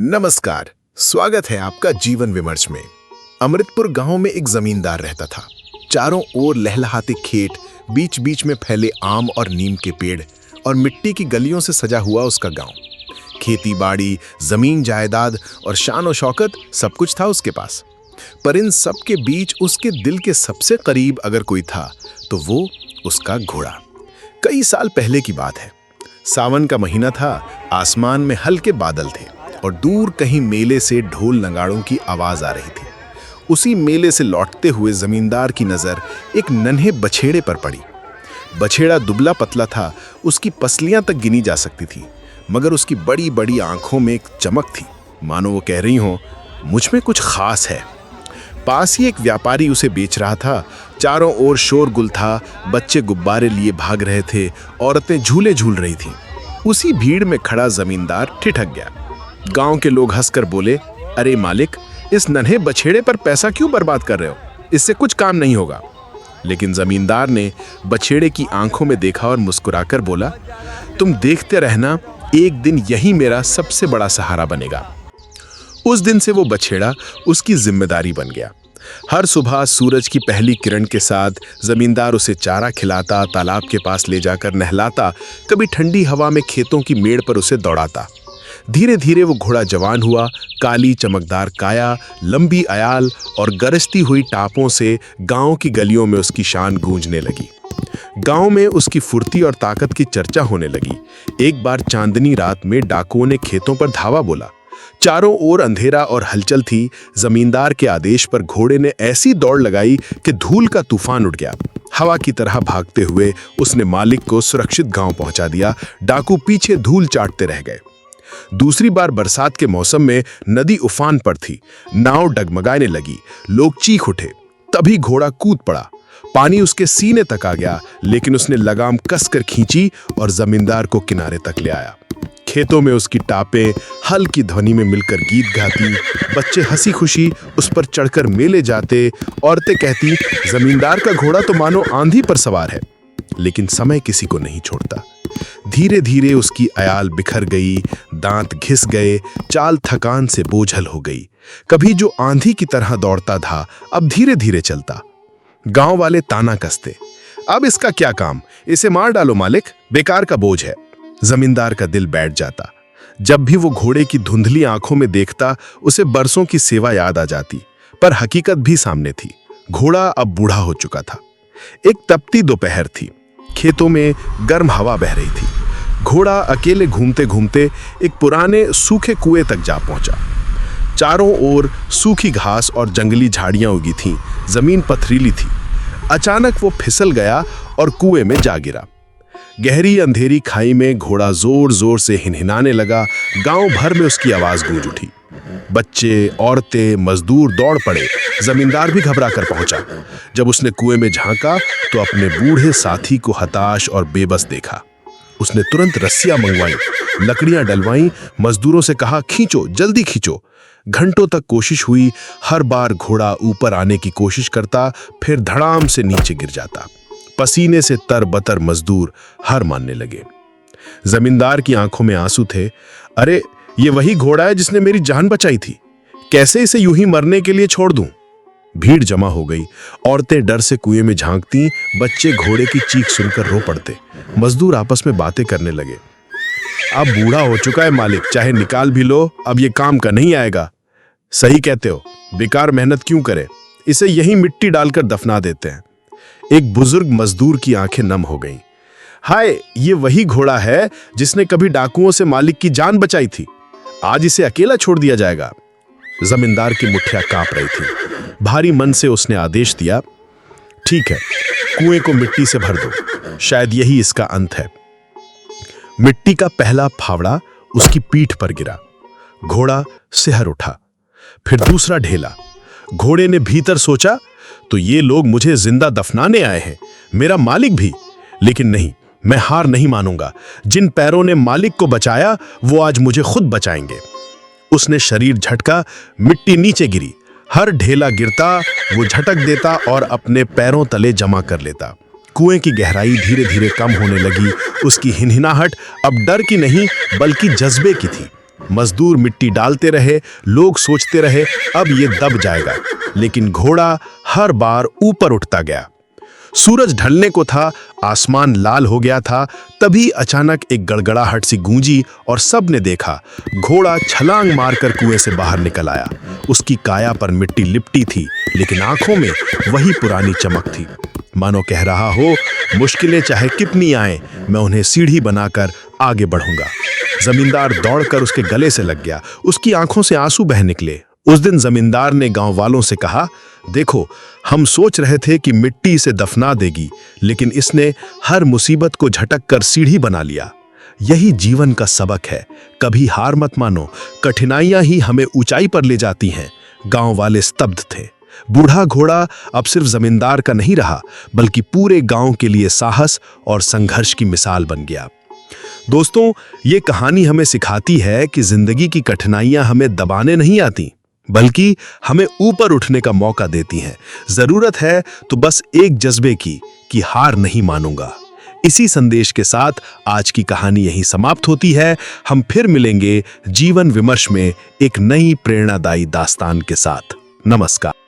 नमस्कार, स्वागत है आपका जीवन विमर्श में। अमृतपुर गांव में एक जमींदार रहता था। चारों ओर लहलहाते खेत, बीच बीच में फैले आम और नीम के पेड़ और मिट्टी की गलियों से सजा हुआ उसका गांव। खेती बाड़ी, जमीन जायदाद और शान और शौकत सब कुछ था उसके पास। पर इन सब के बीच उसके दिल के सबसे करीब अगर कोई था तो वो उसका घोड़ा। कई साल पहले की बात है। सावन का महीना था, आसमान में हल्के बादल थे और दूर कहीं मेले से ढोल नगाड़ों की आवाज आ रही थी। उसी मेले से लौटते हुए जमींदार की नजर एक नन्हे बछेड़े पर पड़ी। बछेड़ा दुबला पतला था, उसकी पसलियां तक गिनी जा सकती थी, मगर उसकी बड़ी बड़ी आंखों में एक चमक थी, मानो वो कह रही हो, मुझ में कुछ खास है। पास ही एक व्यापारी उसे बेच रहा था। चारों ओर शोरगुल था, बच्चे गुब्बारे लिए भाग रहे थे, औरतें झूले झूल रही थीं। उसी भीड़ में खड़ा जमींदार ठिठक गया। गांव के लोग हंसकर बोले, अरे मालिक, इस नन्हे बछेड़े पर पैसा क्यों बर्बाद कर रहे हो? इससे कुछ काम नहीं होगा। लेकिन जमींदार ने बछेड़े की आंखों में देखा और मुस्कुराकर बोला, तुम देखते रहना, एक दिन यही मेरा सबसे बड़ा सहारा बनेगा। उस दिन से वो बछेड़ा उसकी जिम्मेदारी बन गया। हर सुबह सूरज की पहली किरण के साथ जमींदार उसे चारा खिलाता, तालाब के पास ले जाकर नहलाता, कभी ठंडी हवा में खेतों की मेड़ पर उसे दौड़ाता। धीरे धीरे वो घोड़ा जवान हुआ। काली चमकदार काया, लंबी अयाल और गरजती हुई टापों से गांव की गलियों में उसकी शान गूंजने लगी। गांव में उसकी फुर्ती और ताकत की चर्चा होने लगी। एक बार चांदनी रात में डाकुओं ने खेतों पर धावा बोला। चारों ओर अंधेरा और हलचल थी। जमींदार के आदेश पर घोड़े ने ऐसी दौड़ लगाई कि धूल का तूफान उठ गया। हवा की तरह भागते हुए उसने मालिक को सुरक्षित गांव पहुंचा दिया। डाकू पीछे धूल चाटते रह गए। दूसरी बार बरसात के मौसम में नदी उफान पर थी। नाव डगमगाने लगी, लोग चीख उठे। तभी घोड़ा कूद पड़ा। पानी उसके सीने तक आ गया, लेकिन उसने लगाम कसकर खींची और जमींदार को किनारे तक ले आया। खेतों में उसकी टापें हल्की ध्वनि में मिलकर गीत गाती। बच्चे हंसी खुशी उस पर चढ़कर मेले जाते। औरतें कहती, जमींदार का घोड़ा तो मानो आंधी पर सवार है। लेकिन समय किसी को नहीं छोड़ता। धीरे धीरे उसकी अयाल बिखर गई, दांत घिस गए, चाल थकान से बोझल हो गई। कभी जो आंधी की तरह दौड़ता था, अब धीरे धीरे चलता। गांव वाले ताना कसते, अब इसका क्या काम, इसे मार डालो मालिक, बेकार का बोझ है। जमींदार का दिल बैठ जाता। जब भी वो घोड़े की धुंधली आंखों में देखता, उसे बरसों की सेवा याद आ जाती। पर हकीकत भी सामने थी। घोड़ा अब बूढ़ा हो चुका था। एक तपती दोपहर थी। खेतों में गर्म हवा बह रही थी। घोड़ा अकेले घूमते घूमते एक पुराने सूखे कुएं तक जा पहुंचा। चारों ओर सूखी घास और जंगली झाड़ियां उगी थीं। जमीन पथरीली थी। अचानक वो फिसल गया और कुएं में जा गिरा। गहरी अंधेरी खाई में घोड़ा जोर जोर से हिनहिनाने लगा। गांव भर में उसकी आवाज गूंज उठी। बच्चे, औरतें, मजदूर दौड़ पड़े। जमींदार भी घबरा कर पहुंचा। जब उसने कुएं में झांका तो अपने बूढ़े साथी को हताश और बेबस देखा। उसने तुरंत रस्सियां मंगवाई, लकड़ियां डलवाई, मजदूरों से कहा, खींचो, जल्दी खींचो। घंटों तक कोशिश हुई। हर बार घोड़ा ऊपर आने की कोशिश करता, फिर धड़ाम से नीचे गिर जाता। पसीने से तरबतर मजदूर हार मानने लगे। जमींदार की आंखों में आंसू थे। अरे, ये वही घोड़ा है जिसने मेरी जान बचाई थी। कैसे इसे यूं ही मरने के लिए छोड़ दूं? भीड़ जमा हो गई। औरतें डर से कुएं में झांकती, बच्चे घोड़े की चीख सुनकर रो पड़ते। मजदूर आपस में बातें करने लगे। अब बूढ़ा हो चुका है मालिक, चाहे निकाल भी लो, अब ये काम का नहीं आएगा। सही कहते हो, बेकार मेहनत क्यों करे, इसे यहीं मिट्टी डालकर दफना देते हैं। एक बुजुर्ग मजदूर की आंखें नम हो गईं। हाय, ये वही घोड़ा है जिसने कभी डाकुओं से मालिक की जान बचाई थी। आज इसे अकेला छोड़ दिया जाएगा। जमींदार की मुट्ठियां कांप रही थी। भारी मन से उसने आदेश दिया, ठीक है, कुएं को मिट्टी से भर दो, शायद यही इसका अंत है। मिट्टी का पहला फावड़ा उसकी पीठ पर गिरा। घोड़ा सिहर उठा। फिर दूसरा ढेला। घोड़े ने भीतर सोचा, तो ये लोग मुझे जिंदा दफनाने आए हैं, मेरा मालिक भी। लेकिन नहीं, मैं हार नहीं मानूंगा। जिन पैरों ने मालिक को बचाया, वो आज मुझे खुद बचाएंगे। उसने शरीर झटका, मिट्टी नीचे गिरी। हर ढेला गिरता, वो झटक देता और अपने पैरों तले जमा कर लेता। कुएं की गहराई धीरे धीरे कम होने लगी। उसकी हिनहिनाहट अब डर की नहीं बल्कि जज्बे की थी। मजदूर मिट्टी डालते रहे, लोग सोचते रहे अब ये दब जाएगा, लेकिन घोड़ा हर बार ऊपर उठता गया। सूरज ढलने को था, आसमान लाल हो गया था, तभी अचानक एक गड़गड़ाहट सी गूंजी और सब ने देखा घोड़ा छलांग मारकर कुएं से बाहर निकल आया। उसकी काया पर मिट्टी लिपटी थी, लेकिन आंखों में वही पुरानी चमक थी, मानो कह रहा हो मुश्किलें चाहे कितनी आए, मैं उन्हें सीढ़ी बनाकर आगे बढ़ूंगा। जमींदार दौड़कर उसके गले से लग गया, उसकी आंखों से आंसू बह निकले। उस दिन जमींदार ने गांव वालों से कहा, देखो हम सोच रहे थे कि मिट्टी इसे दफना देगी, लेकिन इसने हर मुसीबत को झटक कर सीढ़ी बना लिया। यही जीवन का सबक है, कभी हार मत मानो, कठिनाइयां ही हमें ऊंचाई पर ले जाती हैं। गांव वाले स्तब्ध थे। बूढ़ा घोड़ा अब सिर्फ जमींदार का नहीं रहा, बल्कि पूरे गांव के लिए साहस और संघर्ष की मिसाल बन गया। दोस्तों, ये कहानी हमें सिखाती है कि जिंदगी की कठिनाइयां हमें दबाने नहीं आती, बल्कि हमें ऊपर उठने का मौका देती हैं। जरूरत है तो बस एक जज्बे की कि हार नहीं मानूंगा। इसी संदेश के साथ आज की कहानी यहीं समाप्त होती है। हम फिर मिलेंगे जीवन विमर्श में एक नई प्रेरणादायी दास्तान के साथ। नमस्कार।